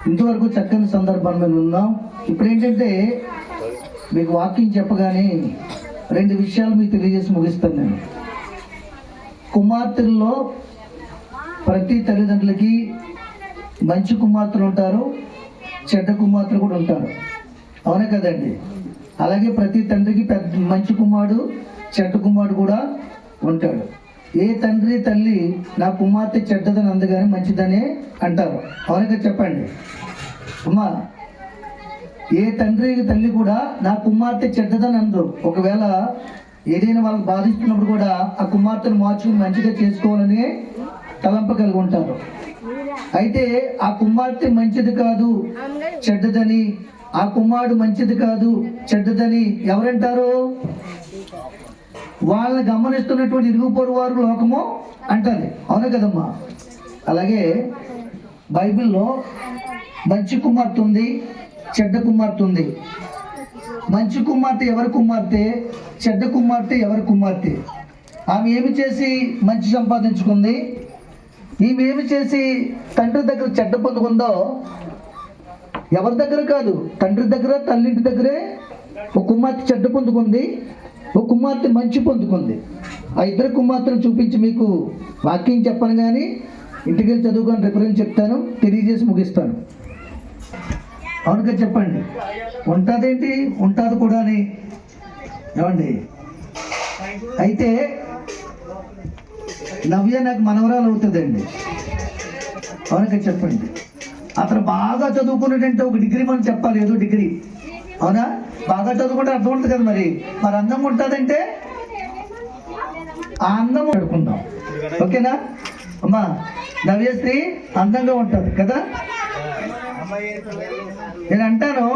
ఇంతవరకు చక్కని సందర్భం మీద ఉన్నాం. ఇప్పుడు ఏంటంటే మీకు వాక్యం చెప్పగానే 2 విషయాలు మీకు తెలియజేసి ముగిస్తాను. నేను కుమార్తెల్లో ప్రతి తల్లిదండ్రులకి మంచి కుమార్తెలు ఉంటారు, చెడ్డ కుమార్తెలు కూడా ఉంటారు. అవునే కదండి? అలాగే ప్రతి తండ్రికి మంచి కుమారుడు, చెడ్డ కుమారుడు కూడా ఉంటాడు. ఏ తండ్రి తల్లి నా కుమార్తె చెడ్డదని అందగానే మంచిదనే అంటారు. అవునగా చెప్పండి అమ్మా. ఏ తండ్రి తల్లి కూడా నా కుమార్తె చెడ్డదని అందరు. ఒకవేళ ఏదైనా వాళ్ళకి బాధిస్తున్నప్పుడు కూడా ఆ కుమార్తెను మార్చుకుని మంచిగా చేసుకోవాలని తలంప కలిగి ఉంటారు. అయితే ఆ కుమార్తె మంచిది కాదు చెడ్డదని, ఆ కుమారుడు మంచిది కాదు చెడ్డదని ఎవరంటారు? వాళ్ళని గమనిస్తున్నటువంటి ఇరుగు పొరుగు వారు లోకము అంటారు. అవునా కదమ్మా? అలాగే బైబిల్లో మంచి కుమార్తె ఉంది, చెడ్డ కుమార్తె ఉంది. మంచి కుమార్తె ఎవరి కుమార్తె, చెడ్డ కుమార్తె ఎవరి కుమార్తె? ఆమె ఏమి చేసి మంచి సంపాదించుకుంది, ఈమె ఏమి చేసి తండ్రి దగ్గర చెడ్డ పొందుకుందో? ఎవరి దగ్గర కాదు, తండ్రి దగ్గర తల్లింటి దగ్గరే ఒక కుమార్తె చెడ్డ పొందుకుంది, ఒక కుమార్తె మంచి పొందుకుంది. ఆ ఇద్దరు కుమార్తెను చూపించి మీకు వాక్యం చెప్పను, కానీ ఇంటికి వెళ్ళి చదువుకొని రిఫరెన్స్ చెప్తాను, తెలియజేసి ముగిస్తాను. అవునుగా చెప్పండి. ఉంటుందేంటి? ఉంటుంది కూడా అని ఏమండి? అయితే నవ్య నాకు మనవరాలు అవుతుందండి. అవునుగా చెప్పండి. అతను బాగా చదువుకున్నాడంటే ఒక డిగ్రీ మనం చెప్పాలి, ఏదో డిగ్రీ. అవునా? బాగా చదువుకుంటే అర్థం ఉంటుంది కదా. మరి అందంగా ఉంటుందంటే ఆ అందం పడుకుందాం. ఓకేనా అమ్మా? నవ్యశ్రీ అందంగా ఉంటుంది కదా. నేను అంటాను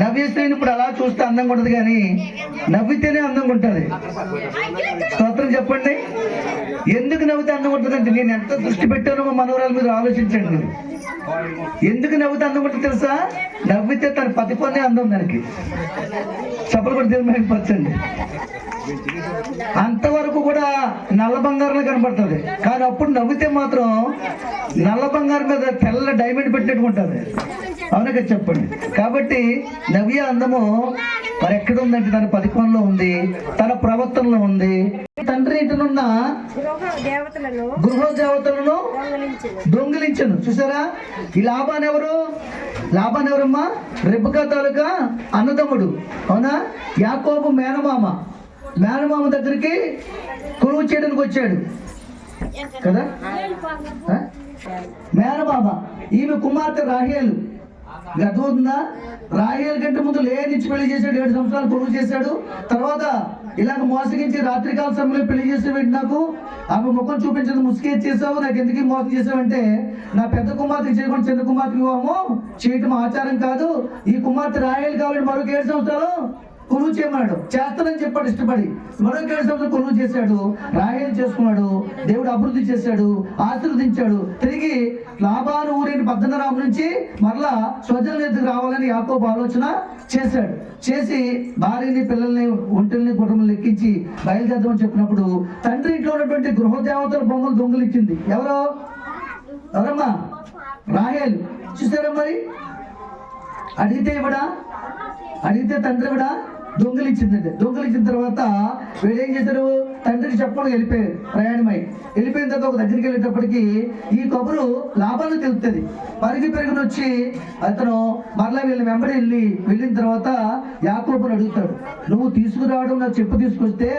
నవ్యశ్రీని ఇప్పుడు అలా చూస్తే అందంగా ఉంటుంది, కానీ నవ్వితేనే అందంగా ఉంటుంది. స్తోత్రం చెప్పండి. ఎందుకు నవ్వితే అందంగా ఉంటుందంటే నేను ఎంత దృష్టి పెట్టానో మా మనవరాలు మీరు ఆలోచించండి. ఎందుకు నవ్వుతే అందం ఉంటుంది తెలుసా? నవ్వితే తన పతిపోనే అందం. దానికి చెప్పలు కూడా తెలియపరచండి. అంతవరకు కూడా నల్ల బంగారం కనబడుతుంది, కానీ అప్పుడు నవ్వితే మాత్రం నల్ల బంగారం మీద తెల్ల డైమండ్ పెట్టినట్టు ఉంటుంది. అవునగా చెప్పండి. కాబట్టి నవ్య అందము మరి ఎక్కడ ఉందంటే తన పతికోణంలో ఉంది, తన ప్రవర్తనలో ఉంది. తండ్రి ఇంటినున్న గృహ దేవతలను దొంగిలించను. చూసారా? ఈ లాబాన్ ఎవరు? లాబాన్ ఎవరమ్మా? రెబెకా తాలూకా అన్నదమ్ముడు. అవునా? యాకోబు మేనమామ. మేనమామ దగ్గరికి కొలువు చేయడానికి వచ్చాడు కదా. మేనమామ. ఈమె కుమార్తె రాహేలు. గతుందా? రాహేల్ కంటే ముందు లేనిచ్చి పెళ్లి చేశాడు. 7 సంవత్సరాలు కొలువు చేశాడు. తర్వాత ఇలాగ మోసగించి రాత్రికాల సమయంలో పెళ్లి చేసేవాడు. నాకు ఆమె ముఖం చూపించదు, ముసుకేది చేసావు, నాకు ఎందుకు మోసం చేసావంటే నా పెద్ద కుమార్తెకి చేయకుండా చిన్న కుమార్తె వివాహము చేయటం ఆచారం కాదు. ఈ కుమార్తె రాహేల్ కాబట్టి మరొక 7 సంవత్సరాలు కొలువు చేయమన్నాడు. చేస్తానని చెప్పాడు ఇష్టపడి. మరొక 7 సంవత్సరాలు కొలువు చేశాడు. రాహేల్ చేసుకున్నాడు. దేవుడు అభివృద్ధి చేశాడు, ఆశీర్వదించాడు. తిరిగి లాబాను ఊరిని పద్దనరాము నుంచి మరలా స్వజనుల ఎదుగు రావాలని యాకోబు ఆలోచన చేశాడు. చేసి భార్యని, పిల్లల్ని, ఒంటల్ని, కుటుంబం లెక్కించి బయలుదేరమని చెప్పినప్పుడు తండ్రి ఇంట్లో ఉన్నటువంటి గృహదేవతల బొమ్మలు దొంగిలించింది. ఎవరమ్మా? రాహేల్. చూసారా? మరి అడిగితే ఇవ్వడా? అడిగితే తండ్రి కూడా దొంగిలించిందండి. దొంగిలించిన తర్వాత వీళ్ళు ఏం చేశారు? తండ్రికి చెప్పకుండా వెళ్ళిపోయారు. ప్రయాణమై వెళ్ళిపోయిన తర్వాత ఒక దగ్గరికి వెళ్ళేటప్పటికి ఈ కబురు లాభాలు తెలుస్తుంది. పెరుగుని వచ్చి అతను మరలా వీళ్ళని వెంబడి వెళ్ళిన తర్వాత యాకోబుని అడుగుతాడు, నువ్వు తీసుకురావడం నాకు చెప్పు తీసుకొస్తే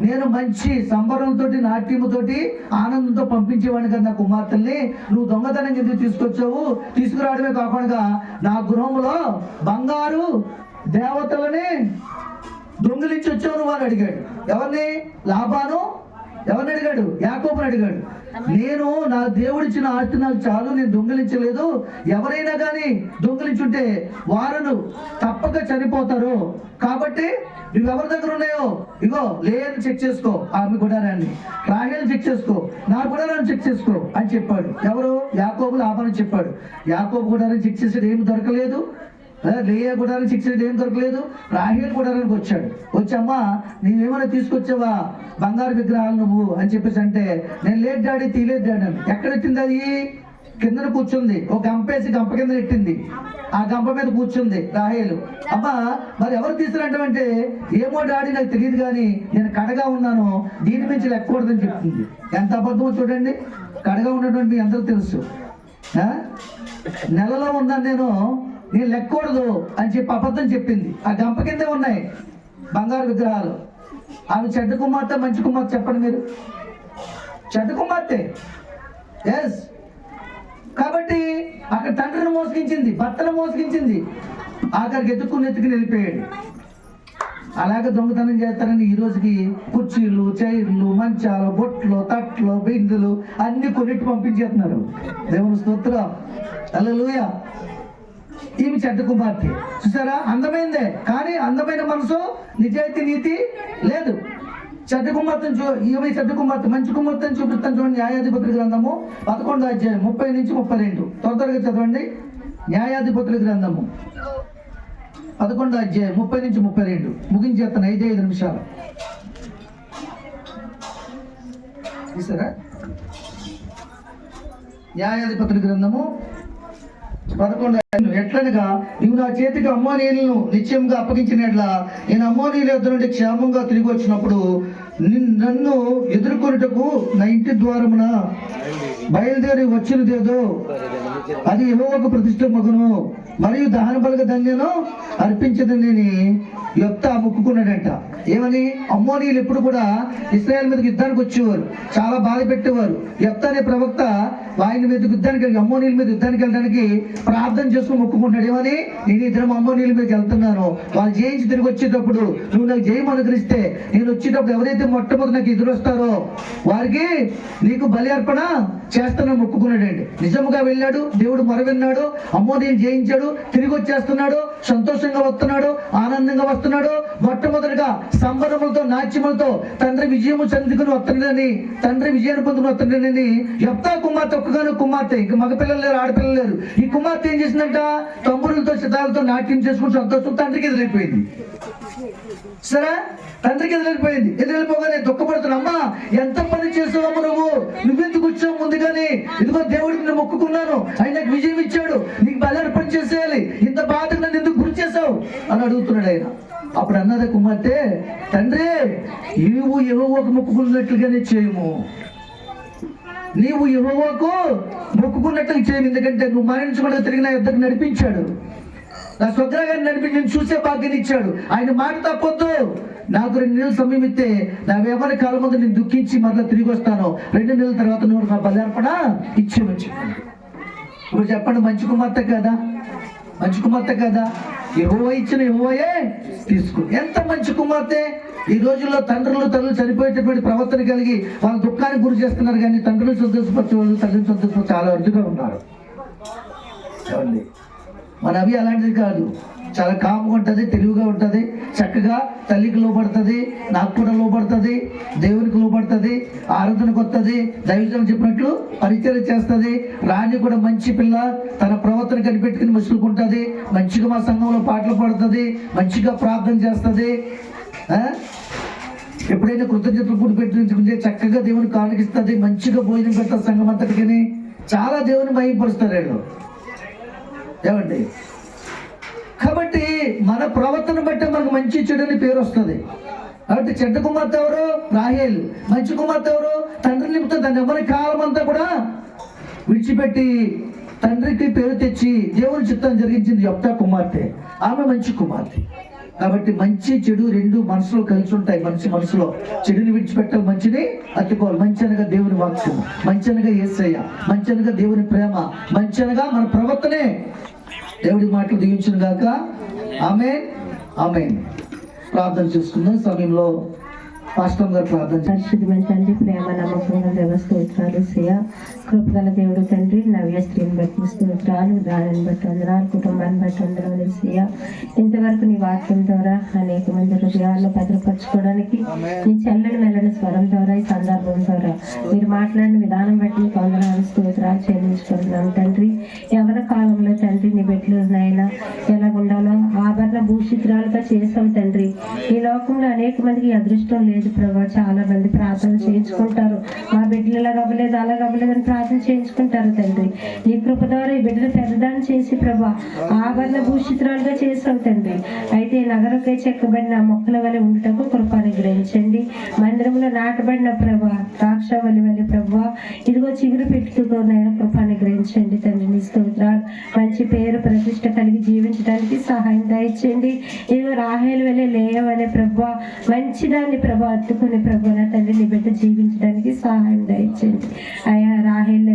నేను మంచి సంబరంతో, నాట్యముతోటి, ఆనందంతో పంపించేవాడిని కదా నా కుమార్తెల్ని. నువ్వు దొంగతనం ఎందుకు తీసుకొచ్చావు? తీసుకురావడమే కాకుండా నా గృహంలో బంగారు దేవతలని దొంగిలించి వచ్చావు నువ్వు అని అడిగాడు. ఎవరిని? లాబాను. ఎవరిని అడిగాడు? యాకోబుని అడిగాడు. నేను నా దేవుడిచ్చిన ఆస్తి నాకు చాలు, నేను దొంగిలించలేదు. ఎవరైనా కానీ దొంగిలించుంటే వారు తప్పక చనిపోతారు. కాబట్టి నువ్వు ఎవరి దగ్గర ఉన్నాయో ఇగో లేని చెక్ చేసుకో, ఆమె గుడారాన్ని. రాహేల్ చెక్ చేసుకో, నా గుడారాన్ని చెక్ చేసుకో అని చెప్పాడు. ఎవరు? యాకోబు లాబాను చెప్పాడు. యాకోబు గుడారాన్ని చెక్ చేసాడు, ఏమి దొరకలేదు. లేయా గుడారానికి శిక్ష ఏం దొరకలేదు. రాహేల్ గుడారానికి వచ్చాడు. వచ్చి అమ్మా నీవేమైనా తీసుకొచ్చావా బంగారు విగ్రహాలు నువ్వు అని చెప్పేసి అంటే, నేను లేదు డాడీ తీయలేదు డాడీ అని. ఎక్కడ ఎట్టింది అది? కిందన కూర్చుంది. ఒక గంపేసి గంప కింద ఎట్టింది. ఆ గంప మీద కూర్చుంది రాహేలు. అమ్మా మరి ఎవరు తీసుకురంటే, ఏమో డాడీ నాకు తెలియదు కానీ నేను కడగా ఉన్నాను, దీని నుంచి లెక్కకూడదని చెప్తుంది. ఎంత అబద్ధమో చూడండి. కడగా ఉన్నటువంటి మీ అందరూ తెలుసు. నెలలో ఉన్నాను నేను లెక్కకూడదు అని చెప్పి అబద్ధం చెప్పింది. ఆ గంప కిందే ఉన్నాయి బంగారు విగ్రహాలు. ఆమె చెడ్డ కుమార్తె మంచి కుమార్తె చెప్పండి మీరు? చెడ్డ కుమార్తె. ఎస్. కాబట్టి అక్కడ తండ్రిని మోసగించింది, భర్తను మోసగించింది. ఆఖరికి ఎత్తుకుని వెళ్ళిపోయాడు. అలాగే దొంగతనం చేస్తారని ఈ రోజుకి కుర్చీలు, చైర్లు, మంచాలు, బొట్లు, తట్లు, బిందులు అన్ని కొన్నిటి పంపించేస్తున్నారు. దేవుని స్తోత్రం. హల్లెలూయా. ఈమె చెడ్డ కుమార్తె. చూసారా? అందమైందే కానీ అందమైన మనసు, నిజాయితీ, నీతి లేదు. చెడ్డ కుమార్తెను ఈమె చెడ్డ కుమార్తె. మంచి కుమార్తెను చూపిస్తాను చూడండి. న్యాయాధిపతుల గ్రంథము 11వ అధ్యాయం 30 నుంచి 32. త్వరగా చదవండి. న్యాయాధిపతుల గ్రంథము 11వ అధ్యాయం 30 నుంచి 32. ముగించేస్తాను 5 నిమిషాలు. చూసారా? న్యాయాధిపతుల గ్రంథము 11. ఎట్లనగా నీవు నా చేతికి అమ్మోనీయులను నిశ్చయంగా అప్పగించినట్లా నేను అమ్మోనీయుల యొద్ద నుండి క్షేమంగా తిరిగి వచ్చినప్పుడు నన్ను ఎదుర్కొనుటకు నా ఇంటి ద్వారమున బయలుదేరి వచ్చినదేదో అది యెహోవాకు ప్రతిష్ఠ మగును, మరియు దహన బలిగ ధన్యను అర్పించదని యొప్తా మొక్కుకున్నాడంట. ఏమని? అమ్మోనీయులు ఎప్పుడు కూడా ఇశ్రాయేల్ మీదకి యుద్ధానికి వచ్చేవారు, చాలా బాధ పెట్టేవారు. యొప్తా అనే ప్రవక్త ఆయన మీద యుద్ధానికి, అమ్మోనీయుల మీద యుద్ధానికి వెళ్ళడానికి ప్రార్థన చేసుకుని మొక్కుకుంటాడు. ఏమని? నేను ఇద్దరం అమ్మోనీయుల మీదకి వెళ్తున్నాను, వాళ్ళు జయించి తిరిగి వచ్చేటప్పుడు నువ్వు నాకు జయం అనుగ్రహిస్తే నేను వచ్చేటప్పుడు ఎవరైతే మొట్టమొదటి నాకు ఎదురొస్తారో వారికి నీకు బలి అర్పణ చేస్తానని మొక్కుకున్నాడండి. నిజముగా వెళ్ళాడు. దేవుడు మొరవిన్నాడు. అమ్మోనీయులు జయించాడు. తిరిగి వచ్చేస్తున్నాడు. సంతోషంగా వస్తున్నాడు. ఆనందంగా వస్తున్నాడు. మొట్టమొదటిగా సంబరములతో, నాట్యములతో తండ్రి విజయము చెందుకుని వస్తున్నాడని, తండ్రి విజయాన్ని పొందుకుని వస్తున్నాడని యెఫ్తా కుమార్తె, ఒక్కగాను కుమార్తె, ఇంక మగపిల్లలు లేరు, ఆడపిల్లలు లేరు. ఈ కుమార్తె ఏం చేసిందంట? తమ్ముడులతో, సితాలతో నాట్యం చేసుకుని సంతోషం తండ్రికి ఎదురైపోయింది. సరే, తండ్రికి ఎదురైపోయింది. ఎదురైపోగానే దుఃఖపడుతున్నా, అమ్మా ఎంత పని చేసావమ్మ నువ్వెందుకు వచ్చావు ముందుగానే? ఇదిగో దేవుడికి నేను మొక్కుకున్నాను, ఆయన నాకు విజయం ఇచ్చాడు, నీకు బలాన్ని పని చేసేయాలి, ఇంత బాధకు నన్ను ఎందుకు గురి చేసావు అని అడుగుతున్నాడు ఆయన. అప్పుడు అన్నదే కుమార్తె, తండ్రి నీవు యెహోవాకు మొక్కుకున్నట్లుగానే చేయము, నీవు యెహోవాకు మొక్కుకున్నట్లుగా చేయము. ఎందుకంటే నువ్వు మరణించకుండా తిరిగి నా యుద్ధకు నడిపించాడు, నా స్వగ్రహాన్ని నడిపి నేను చూసే భాగ్యాన్ని ఇచ్చాడు. ఆయన మాట తప్పొద్దు. నాకు 2 నెలల సమయం ఇస్తే నా వ్యవహార కాలం ముందు నేను దుఃఖించి మరలా తిరిగి వస్తాను. 2 నెలల తర్వాత నువ్వు నా బలార్పణ ఇచ్చేవచ్చు. ఇప్పుడు చెప్పండి, మంచి కుమార్తె కదా? మంచి కుమార్తె కదా? యెహోవా ఇచ్చిన యెహోవాయే తీసుకో. ఎంత మంచి కుమార్తె! ఈ రోజుల్లో తండ్రులు, తల్లులు చనిపోయేటటువంటి ప్రవర్తన కలిగి వాళ్ళ దుఃఖానికి గురి చేస్తున్నారు. కానీ తండ్రులు సంతోషపరిచే వాళ్ళు, తల్లిని సంతోషపరిచే చాలా అరుదుగా ఉన్నారు. ఏమండి? మన అవి అలాంటిది కాదు. చాలా కామ్గా ఉంటుంది, తెలివిగా ఉంటుంది, చక్కగా తల్లికి లోపడుతుంది, నాకు కూడా లోపడుతుంది, దేవునికి లోపడుతుంది, ఆరాధనకు వస్తుంది, దైవజనం చెప్పినట్లు పరిచయం చేస్తుంది. రాణి కూడా మంచి పిల్ల, తన ప్రవర్తన కనిపెట్టుకుని మసులుకుంటుంది, మంచిగా మా సంఘంలో పాటలు పాడుతుంది, మంచిగా ప్రార్థన చేస్తుంది. ఎప్పుడైనా కృతజ్ఞతలు కూడా పెట్టుకుంటే చక్కగా దేవుని కానుకిస్తుంది, మంచిగా భోజనం పెడతారు సంఘం అంతటికి. చాలా దేవుని మహిమపరుస్తారు వీళ్ళు. ఏమండి? కాబట్టి మన ప్రవర్తన బట్టి మనకు మంచి చెడుని పేరు వస్తుంది. కాబట్టి చెడ్డ కుమార్తె ఎవరు? రాహేలు. మంచి కుమార్తె ఎవరు? తండ్రి నిమిత్తం తన ఎవరి కాలం అంతా కూడా విడిచిపెట్టి తండ్రికి పేరు తెచ్చి దేవుని చిత్తాన్ని జరిగించింది యెఫ్తా కుమార్తె. ఆమె మంచి కుమార్తె. కాబట్టి మంచి చెడు రెండు మనసులో కలిసి ఉంటాయి. మనిషి మనసులో చెడుని విడిచిపెట్టాలి, మంచిని అత్తుకోవాలి. మంచి అనగా దేవుని వాక్యం, మంచి అనగా యేసయ్య, మంచి అనగా దేవుని ప్రేమ, మంచి అనగా మన ప్రవర్తనే. దేవుడి మాటలు దీవించును గాక. ఆమేన్, ఆమేన్. ప్రార్థన చేసుకుందాం. సమయంలో పాస్టర్ గారు ప్రార్థన చేయండి. పరిశుద్ధమైన తండ్రి, ప్రేమ నమ్మకంగా దేవస్తోత్రాలు సియ కృపగల దేవుడు తండ్రి, నవ్య స్త్రీని బట్టి స్తోత్రాలు, దానిని బట్టి వందనాలు, కుటుంబాన్ని బట్టి వందనాలు సియ. ఇంతవరకు నీ వాక్యం ద్వారా అనేక మంది హృదయాలను భద్రపరచుకోవడానికి నీ చల్లని మెల్లని స్వరం ద్వారా ఈ సందర్భం ద్వారా మీరు మాట్లాడిన విధానం బట్టి నీకు వందనాలు స్తోత్రాలు చెల్లించుకుంటున్నాను తండ్రి. యవన కాలంలో తండ్రి నీ బిడ్డలు నాయనా ఎలా ఉండాలో ఆభరణ భూషితురాలుగా చేసావు తండ్రి. ఈ లోకంలో అనేక మందికి అదృష్టం లేదు ప్రభా. చాలా మంది ప్రార్థన చేయించుకుంటారు, మా బిడ్డలు ఇలా అవ్వలేదు అలా అవ్వలేదు అని ప్రార్థన చేయించుకుంటారు తండ్రి. నీ కృప ద్వారా ఈ బిడ్డలు పెద్దదాన్ని చేసి ప్రభా ఆభరణ భూషితురాలుగా చేసావు తండ్రి. అయితే నగరకై చెక్కబడిన మొక్కల వలె ఉండుటకు కృపను గ్రహించండి. మందిరంలో నాటబడిన ప్రభా ద్రాక్షవల్లి వలె ప్రభా ఇదిగో చిగురు పెట్టుకోనైనా కృపను గ్రహించండి తండ్రి. నీ స్తోత్రాలు. మంచి పేరు ప్రతిష్ట కలిగి జీవించడానికి సహాయం దయచేయండి. ఇదిగో రాహేలు వలె లేయ వలె ప్రభా మంచిదాన్ని ప్రభా అత్తుకుని ప్రభు నా తండ్రి నీ బిడ్డ జీవించడానికి సహాయం దయచేయండి. అయా రాహేలు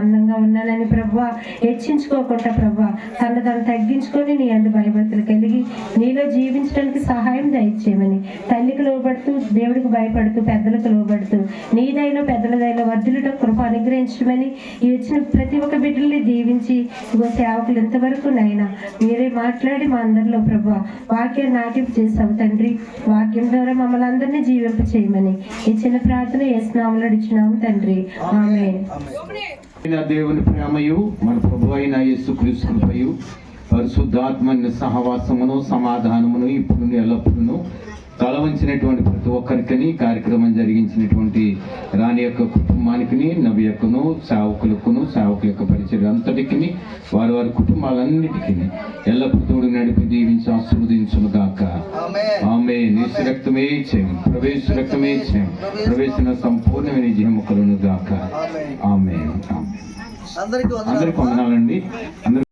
అందంగా ఉన్నానని ప్రభా హెచ్చించుకోకుండా ప్రభా తను తగ్గించుకొని నీ అందు భయభక్తులు కలిగి నీలో జీవించడానికి సహాయం దయచేయమని తల్లికి లోబడుతూ దేవుడికి భయపడుతూ పెద్దలకు లోబడుతూ నీదైనా పెద్దలదైనా వర్ధులతో కృప అనుగ్రహించమని ఈ వచ్చిన ప్రతి ఒక్క బిడ్డల్ని దీవించి ఇగో సేవకులు ఎంతవరకు నైనా మీరే మాట్లాడి మా అందరిలో ప్రభా వాక్యం నాటింపు చేసావు తండ్రి. వాక్యం ద్వారా మమ్మల్ని అందరినీ జీవింప చేయమని ఈ చిన్న ప్రార్థన యేసునామములో అడిగినాము తండ్రి, ఆమేన్. దేవుని ప్రేమయు మన ప్రభు అయిన యేసుక్రీస్తు కృపయు పరిశుద్ధాత్మ సహవాసమును సమాధానమును ఇప్పుడు ఎల్లప్పుడూ తల వంచినటువంటి ప్రతి ఒక్కరికి కార్యక్రమం జరిగించినటువంటి రాణి యొక్క కుటుంబానికి, నవి యొక్కను సేవకులకును, సేవకుల యొక్క పరిచయం అంతటికి, వారి వారి కుటుంబాలన్నిటికీ ఎల్లప్పుడూ నడిపి దీవించి ఆశీర్వదించును గాక. ఆమేన్. యేసు రక్తమే చేయం, ప్రవేశ రక్తమే చేయం, ప్రవేశన సంపూర్ణమైన జీవముకలను గాక. ఆమేన్. అందరికీ అందరికీ వందనాలండి.